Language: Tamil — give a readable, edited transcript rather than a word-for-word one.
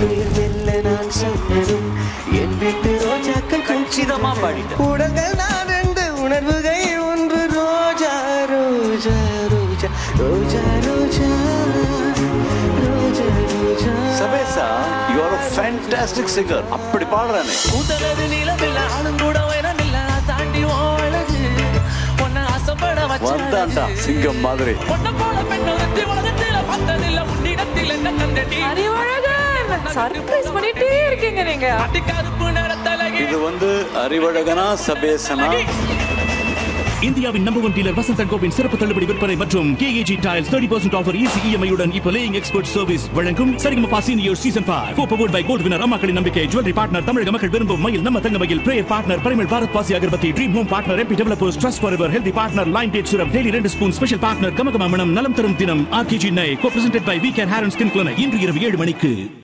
உயிர் வெல்ல நான் சொன்னதும் என் வீட்டு ரோஜாக்கள் கச்சிதமா பாடிட்ட உடல்கள் நான் ரெண்டு உணர்வுகள் ஒன்று ரோஜா ரோஜா ரோஜா ரோஜா ரோஜா ரோஜா ரோஜா சபேசா you are a fantastic singer அப்படி பாடுறானே கூதலது நிலமில்ல ஆளும் கூட உயரமில்ல தாண்டி அழகு உன்னை ஆசைப்பட வந்தாண்டா சிங்கம் மாதிரி பொண்ணை போல பெண்ணொருத்தி உலகத்தில பார்த்ததில்ல உன்னிடத்தில் என்ன தந்தடி அறிவழகன் சர்ப்ரைஸ் பண்ணிட்டே இருக்கீங்க நீங்க கருப்பு நிறத்தலகி இது அறிவழகனா சபேசனா இந்தியாவின் நம்பர் 1 டீலர் வசந்த் & கோவின் சிறப்பு தள்ளுபடி விற்பனை மற்றும் KAG Tiles 30% offer easy EMI உடன் இப்போ லேயிங் எக்ஸ்பர்ட் சர்வீஸ் வழங்கும் Sa Re Ga Ma Pa senior season 5 powered by gold winner அம்மாக்களின் நம்பிக்கை ஜுவல்லரி பார்ட்னர் தமிழக மக்கள் விரும்பும் மயில் நம்ம தங்க மயில் பிரேயர் பார்ட்னர் பரிமல் பாரத் பாசி agarbatti dream home partner MP developers trust forever healthy partner Lion date syrup daily 2 spoon special partner கமகம மனம் நலம் தரும் தினம் RKG நை கோ presented by week and hair and skin clinic இன்று இரவு 7 மணிக்கு